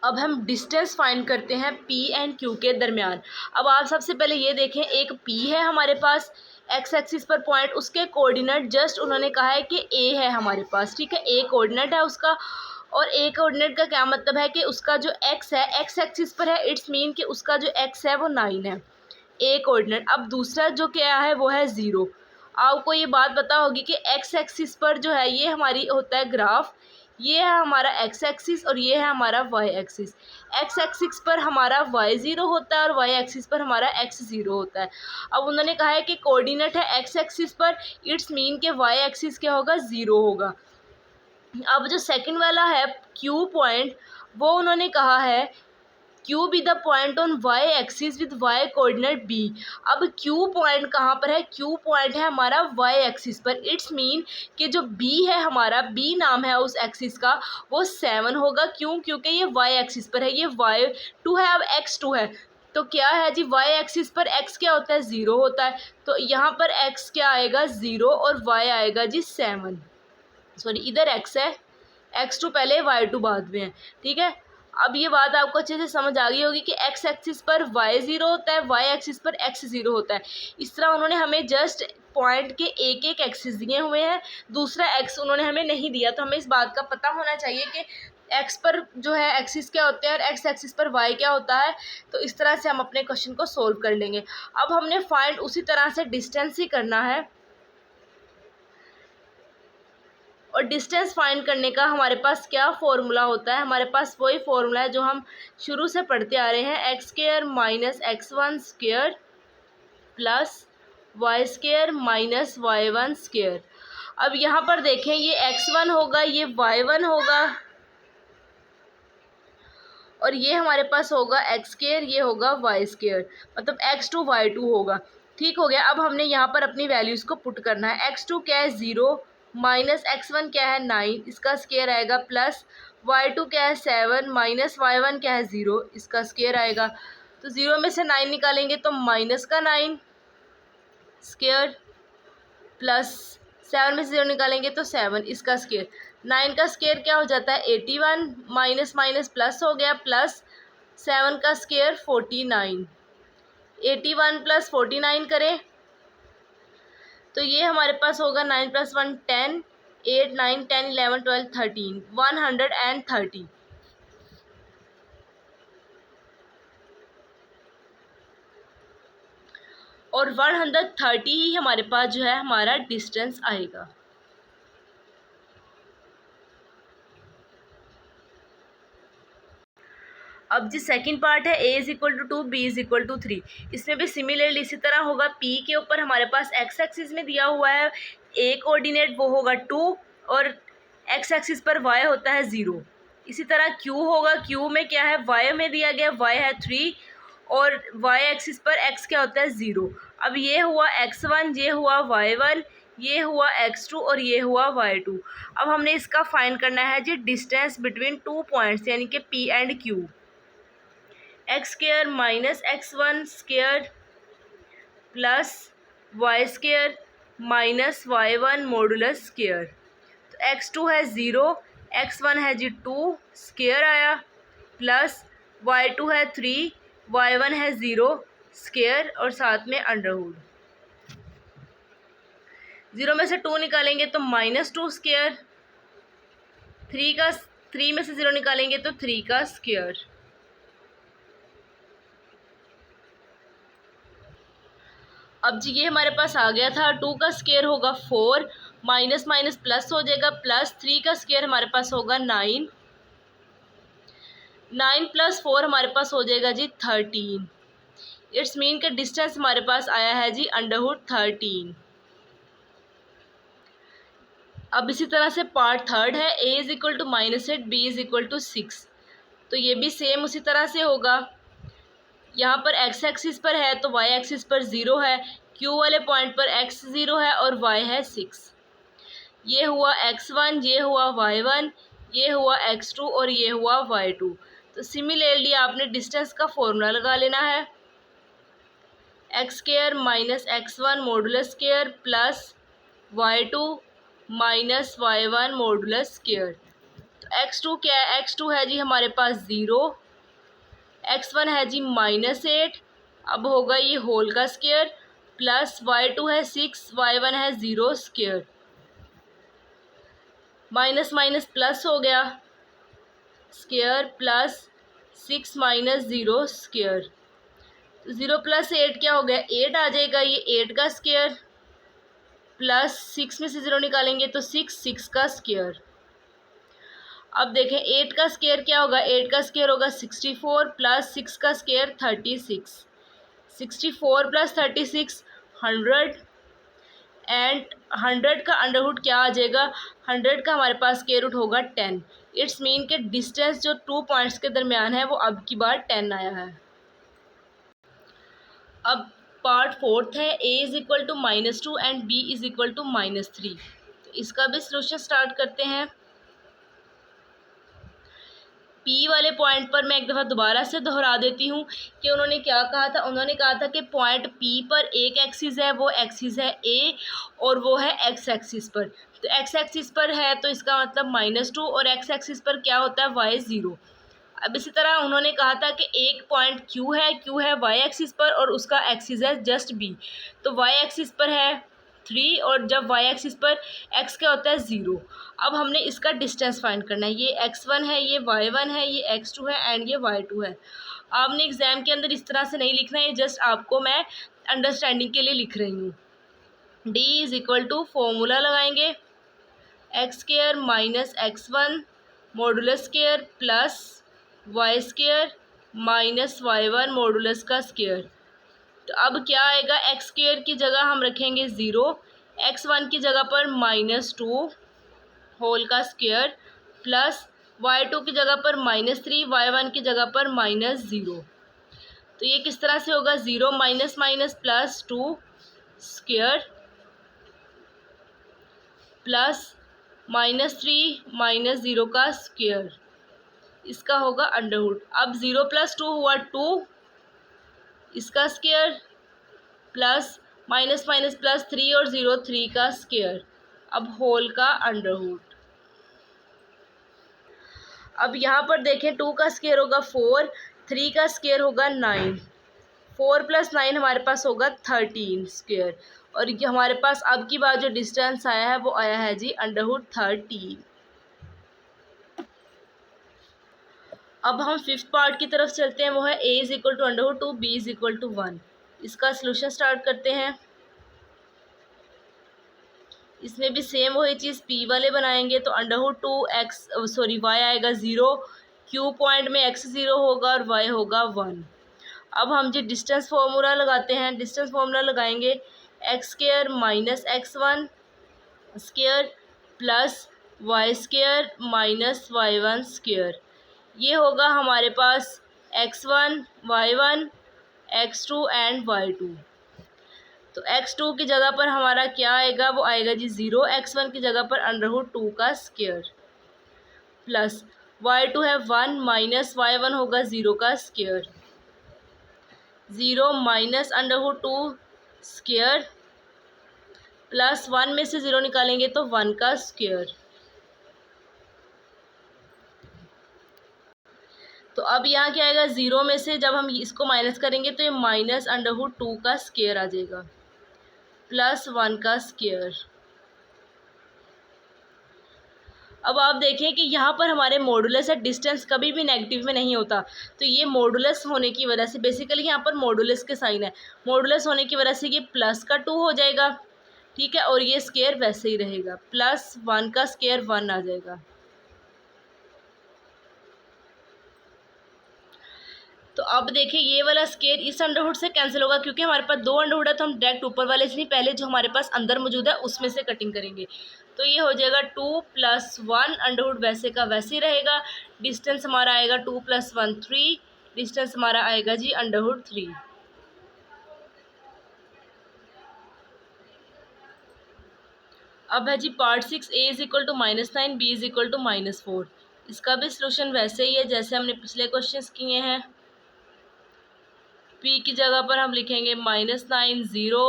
अब हम distance find करते हैं पी एंड क्यू के दरमियान। अब आप सबसे पहले ये देखें, एक पी है हमारे पास एक्स एक्सिस पर पॉइंट, उसके कोऑर्डिनेट जस्ट उन्होंने कहा है कि ए है हमारे पास, ठीक है, ए कोऑर्डिनेट है उसका। और ए कोऑर्डिनेट का क्या मतलब है कि उसका जो एक्स है एक्स एक्सिस पर है, इट्स मीन कि उसका जो एक्स है वो 9 है, ए कोऑर्डिनेट। अब दूसरा जो क्या है वो है 0। आपको ये बात पता होगी कि एक्स एक्सिस पर जो है ये हमारी होता है ग्राफ, ये है हमारा एक्स एक्सिस और ये है हमारा वाई एक्सिस। एक्स एक्सिस पर हमारा वाई 0 होता है और वाई एक्सिस पर हमारा एक्स 0 होता है। अब उन्होंने कहा है कि कोऑर्डिनेट है एक्स एक्सिस पर, इट्स मीन के वाई एक्सिस क्या होगा, 0 होगा। अब जो सेकंड वाला है क्यू पॉइंट, वो उन्होंने कहा है Q B the point on Y axis with Y coordinate B. अब क्यू पॉइंट कहाँ पर है, क्यू पॉइंट है हमारा वाई एक्सिस पर, इट्स मीन कि जो बी है हमारा, बी नाम है उस एक्सिस का, वो 7 होगा। क्यों, क्योंकि ये वाई एक्सिस पर है, ये y2 है, अब x2 है। तो क्या है जी, वाई एक्सिस पर x क्या होता है, 0 होता है, तो यहाँ पर x क्या आएगा, 0 और y आएगा जी 7। सॉरी, इधर x है, x2 पहले y2 बाद में है, ठीक है। अब ये बात आपको अच्छे से समझ आ गई होगी कि x एक्सिस पर y 0 होता है, y एक्सिस पर x 0 होता है। इस तरह उन्होंने हमें जस्ट पॉइंट के एक एक एक्सिस दिए हुए हैं, दूसरा x उन्होंने हमें नहीं दिया, तो हमें इस बात का पता होना चाहिए कि x पर जो है एक्सिस क्या होते हैं और x एक्सिस पर y क्या होता है। तो इस तरह से हम अपने क्वेश्चन को सोल्व कर लेंगे। अब हमने फाइंड उसी तरह से डिस्टेंस ही करना है, और डिस्टेंस फाइंड करने का हमारे पास क्या फॉर्मूला होता है, हमारे पास वही फॉर्मूला है जो हम शुरू से पढ़ते आ रहे हैं, X square minus x1 square plus Y square minus y1 square. अब यहाँ पर देखें, ये x1 होगा, ये y1 होगा, और ये हमारे पास होगा एक्स स्क्वायर, ये होगा वाई स्क्वायर, मतलब x2 y2 होगा। ठीक हो गया। अब हमने यहाँ पर अपनी वैल्यूज़ को पुट करना है। x2 क्या है, 0, माइनस x1 क्या है 9, इसका स्क्वायर आएगा, प्लस y2 क्या है 7, माइनस y1 क्या है 0, इसका स्क्वायर आएगा। तो 0 में से 9 निकालेंगे तो माइनस का 9 स्क्वायर, प्लस 7 में से 0 निकालेंगे तो 7, इसका स्क्वायर। 9 का स्क्वायर क्या हो जाता है 81, माइनस माइनस प्लस हो गया, प्लस 7 का स्क्वायर 49। 81 प्लस 49 करें तो ये हमारे पास होगा 9 + 1 10, 8 9 10 11 12 13, 130। और 130 ही हमारे पास जो है हमारा डिस्टेंस आएगा। अब जो सेकंड पार्ट है, a = 2 b = 3, इसमें भी सिमिलरली इसी तरह होगा। p के ऊपर हमारे पास x एक्सिस में दिया हुआ है a कोऑर्डिनेट, वो होगा 2, और x एक्सिस पर y होता है 0। इसी तरह q होगा, q में क्या है, y में दिया गया y है 3, और y एक्सिस पर x क्या होता है 0। अब ये हुआ x1, ये हुआ y1, ये हुआ x2 और ये हुआ y2। अब हमने इसका फाइंड करना है जी डिस्टेंस बिटवीन 2 पॉइंट्स, यानी कि p and q। X square minus x1 square plus Y square minus y1 modulus square. तो x2 है 0, x1 है जी 2 स्क्वायर आया, प्लस y2 है 3, y1 है 0 स्क्वायर, और साथ में अंडरवुड। 0 में से 2 निकालेंगे तो -2 स्क्वायर, 3 में से 0 निकालेंगे तो 3 का स्क्वायर। अब जी ये हमारे पास आ गया था, 2 का स्क्वायर होगा 4, माइनस माइनस प्लस हो जाएगा, प्लस 3 का स्क्वायर हमारे पास होगा 9, 9 + 4 हमारे पास हो जाएगा जी 13। इट्स मीन का डिस्टेंस हमारे पास आया है जी √13। अब इसी तरह से पार्ट थर्ड है, a = -8 b = 6, तो ये भी सेम उसी तरह से होगा। यहाँ पर x एक्सिस पर है तो y एक्सिस पर 0 है, q वाले पॉइंट पर x 0 है और y है 6। ये हुआ x1, ये हुआ y1, ये हुआ x2 और ये हुआ y2। तो सिमिलरली आपने डिस्टेंस का फॉर्मूला लगा लेना है, x² minus x1 modulus square plus y2 minus y1 modulus square. तो x2 क्या है, x2 है जी हमारे पास 0, x1 है जी -8, अब होगा ये होल का स्क्वायर, प्लस y2 है 6, y1 है 0 स्क्वायर, माइनस माइनस प्लस हो गया, स्क्वायर प्लस 6 माइनस 0 स्क्वायर, तो 0 प्लस 8 क्या हो गया, 8 आ जाएगा, ये 8 का स्क्वायर, प्लस 6 में से 0 निकालेंगे तो 6 का स्क्वायर। अब देखें 8 का स्क्वायर क्या होगा, 8 का स्क्वायर होगा 64, प्लस 6 का स्क्वायर 36, 64 प्लस 36 100, एंड 100 का अंडर रूट क्या आ जाएगा, 100 का हमारे पास स्क्वायर रूट होगा 10। इट्स मीन के डिस्टेंस जो 2 पॉइंट्स के दरमियान है वो अब की बार 10 आया है। अब पार्ट 4 है, a is equal to -2 and b is equal to -3। तो इसका भी सॉल्यूशन स्टार्ट करते हैं। P वाले पॉइंट पर मैं एक दफ़ा दोबारा से दोहरा देती हूँ कि उन्होंने क्या कहा था। उन्होंने कहा था कि पॉइंट P पर एक एक्सिस है, वो एक्सिस है A और वो है x एक्सिस पर। तो x एक्सिस पर है तो इसका मतलब -2, और x एक्सिस पर क्या होता है, y 0। अब इसी तरह उन्होंने कहा था कि एक पॉइंट Q है y एक्सिस पर और उसका एक्सिस है जस्ट B। तो y एक्सिस पर है 3 और जब y एक्सिस पर x क्या होता है 0। अब हमने इसका डिस्टेंस फाइंड करना है। ये x1 है, ये y1 है, ये x2 है एंड ये y2 है। आपने एग्ज़ाम के अंदर इस तरह से नहीं लिखना है, ये जस्ट आपको मैं अंडरस्टैंडिंग के लिए लिख रही हूँ। d is equal to formula लगाएंगे X square minus x1 modulus square plus Y square minus y1 modulus का स्क्वायर। तो अब क्या आएगा, एक्स स्क्वायर की जगह हम रखेंगे 0, x1 की जगह पर -2 होल का स्क्वायर प्लस y2 की जगह पर -3, y1 की जगह पर -0। तो ये किस तरह से होगा, 0 minus minus plus 2 square plus -3 -0 का स्क्वायर, इसका होगा अंडर रूट। अब 0 प्लस 2 हुआ 2, इसका square plus minus minus plus 3 और 0 3 का स्क्वायर, अब होल का अंडर रूट। अब यहाँ पर देखें 2 का स्क्वायर होगा 4, 3 का स्क्वायर होगा 9, 4 + 9 हमारे पास होगा 13 स्क्वायर, और ये हमारे पास अब की बार जो डिस्टेंस आया है वो आया है जी अंडर रूट 13। अब हम 5th पार्ट की तरफ चलते हैं, वो है a is equal to under root 2, b is equal to 1। इसका सलूशन स्टार्ट करते हैं। इसमें भी सेम वही चीज़ p वाले बनाएंगे तो अंडर रूट 2 y आएगा 0, q पॉइंट में x 0 होगा और y होगा 1। अब हम जो डिस्टेंस फार्मूला लगाते हैं, डिस्टेंस फार्मूला लगाएंगे X square minus x1 square plus Y square minus y1 square. ये होगा हमारे पास x1 y1 x2 and y2। तो x2 की जगह पर हमारा क्या आएगा, वो आएगा जी 0, x1 की जगह पर अंडर रूट 2 का स्क्वायर प्लस y2 है 1 माइनस y1 होगा 0 का square, 0 minus under root 2 square plus 1 में से 0 निकालेंगे तो 1 का स्क्वायर। तो अब यहाँ क्या आएगा, 0 में से जब हम इसको माइनस करेंगे तो ये माइनस अंडर रूट 2 का स्क्वायर आ जाएगा प्लस 1 का स्क्वायर। अब आप देखें कि यहाँ पर हमारे मॉडुलस है, डिस्टेंस कभी भी नेगेटिव में नहीं होता, तो ये मॉडुलस होने की वजह से बेसिकली यहाँ पर मॉडुलस के साइन है, मॉडुलस होने की वजह से ये प्लस का 2 हो जाएगा, ठीक है, और ये स्क्वायर वैसे ही रहेगा, प्लस 1 का स्क्वायर 1 आ जाएगा। तो अब देखिए ये वाला स्क्वायर इस अंडरवुड से कैंसिल होगा, क्योंकि हमारे पास 2 अंडरवुड है तो हम डायरेक्ट ऊपर वाले से नहीं, पहले जो हमारे पास अंदर मौजूद है उसमें से कटिंग करेंगे। तो ये हो जाएगा 2 + 1 अंडरवुड वैसे का वैसे ही रहेगा। डिस्टेंस हमारा आएगा 2 + 1 3, डिस्टेंस हमारा आएगा जी अंडरवुड 3। अब है जी part 6, a is equal to -9 b is equal to -4। इसका भी सलूशन वैसे ही है जैसे हमने पिछले क्वेश्चंस किए हैं। p की जगह पर हम लिखेंगे -9 0,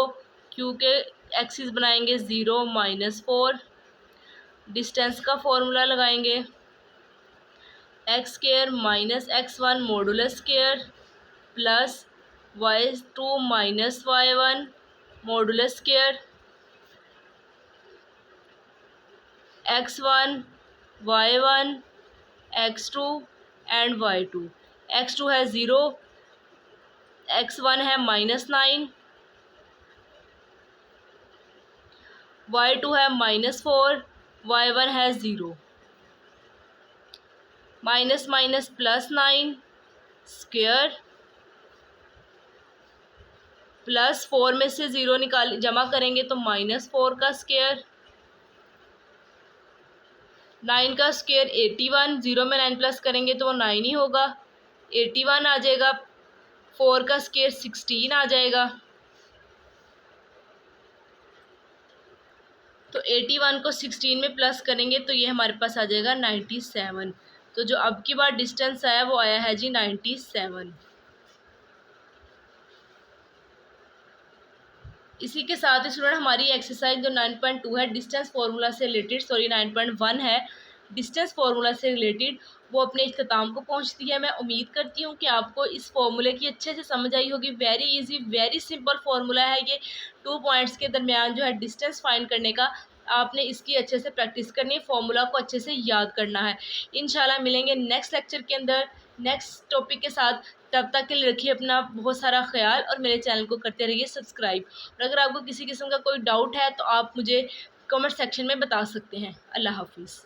q के एक्सिस बनाएंगे 0 -4, डिस्टेंस का फॉर्मूला लगाएंगे X square minus x1 modulus square plus y2 minus y1 modulus square x1 y1 x2 and y2। x2 है 0, x1 है -9, y2 है -4, y1 है 0। Minus minus plus 9 square plus 4 में से 0 निकाल जमा करेंगे तो -4 का स्क्वायर, 9 का स्क्वायर 81, 0 में 9 प्लस करेंगे तो वो 9 ही होगा, 81 आ जाएगा। 4 का स्क्वायर 16 आ जाएगा। तो 81 को 16 में प्लस करेंगे तो ये हमारे पास आ जाएगा 97। तो जो अब की बार डिस्टेंस आया वो आया है जी 97। इसी के साथ ही स्टूडेंट हमारी एक्सरसाइज जो 9.2 है डिस्टेंस फार्मूला से रिलेटेड, सॉरी 9.1 है डिस्टेंस फार्मूला से रिलेटेड, वो अपने इख्तिताम को पहुंचती है। मैं उम्मीद करती हूँ कि आपको इस फार्मूले की अच्छे से समझ आई होगी। Very easy very simple formula है ये। 2 पॉइंट्स के दरमियान जो है डिस्टेंस फाइंड करने का आपने इसकी अच्छे से प्रैक्टिस करनी है, फार्मूला को अच्छे से याद करना है। इंशाल्लाह मिलेंगे नेक्स्ट लेक्चर के अंदर नेक्स्ट टॉपिक के साथ। तब तक के लिए रखिए अपना बहुत सारा ख्याल और मेरे चैनल को करते रहिए सब्सक्राइब। और अगर आपको किसी किस्म का कोई डाउट है तो आप मुझे कमेंट सेक्शन में बता सकते हैं। अल्लाह हाफिज़।